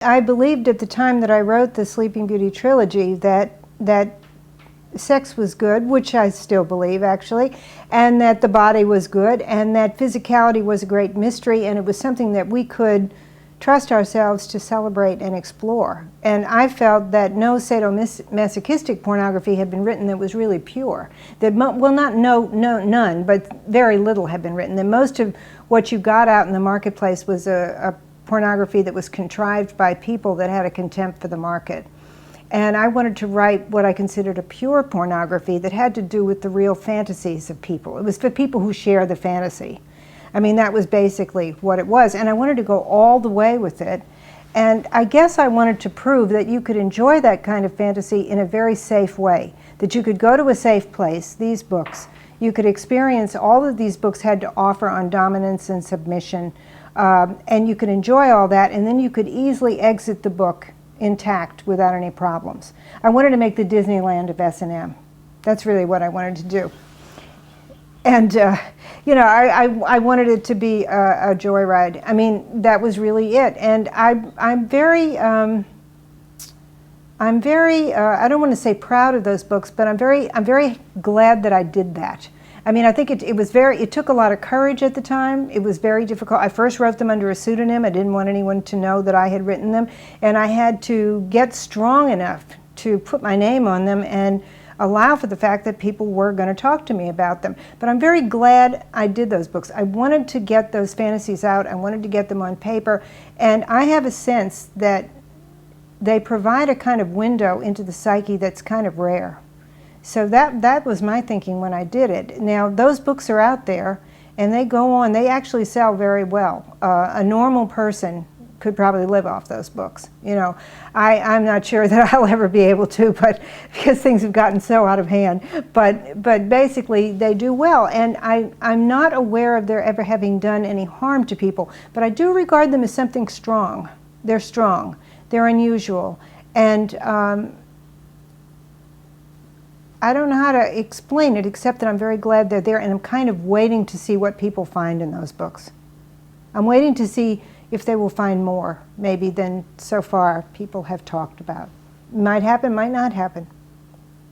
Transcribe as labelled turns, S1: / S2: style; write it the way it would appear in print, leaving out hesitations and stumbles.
S1: I believed at the time that I wrote the Sleeping Beauty trilogy that sex was good, which I still believe actually, and that the body was good, and that physicality was a great mystery, and it was something that we could trust ourselves to celebrate and explore. And I felt that no sadomasochistic pornography had been written that was really pure. That, well, none, but very little had been written. That most of what you got out in the marketplace was a pornography that was contrived by people that had a contempt for the market. And I wanted to write what I considered a pure pornography that had to do with the real fantasies of people. It was for people who share the fantasy. I mean, that was basically what it was. And I wanted to go all the way with it. And I guess I wanted to prove that you could enjoy that kind of fantasy in a very safe way. That you could go to a safe place, these books. You could experience all that these books had to offer on dominance and submission. And you could enjoy all that, and then you could easily exit the book intact without any problems. I wanted to make the Disneyland of S&M. That's really what I wanted to do. And you know, I wanted it to be a joyride. I mean, that was really it. And I'm very I don't want to say proud of those books, but I'm very glad that I did that. I mean, I think it took a lot of courage at the time. It was very difficult. I first wrote them under a pseudonym. I didn't want anyone to know that I had written them. And I had to get strong enough to put my name on them and allow for the fact that people were going to talk to me about them. But I'm very glad I did those books. I wanted to get those fantasies out. I wanted to get them on paper. And I have a sense that they provide a kind of window into the psyche that's kind of rare. So that was my thinking when I did it. Now, those books are out there, and they go on. They actually sell very well. A normal person could probably live off those books. You know, I'm not sure that I'll ever be able to, but because things have gotten so out of hand. But basically, they do well, and I'm not aware of their ever having done any harm to people. But I do regard them as something strong. They're strong. They're unusual, and I don't know how to explain it except that I'm very glad they're there, and I'm kind of waiting to see what people find in those books. I'm waiting to see if they will find more, maybe, than so far people have talked about. Might happen, might not happen.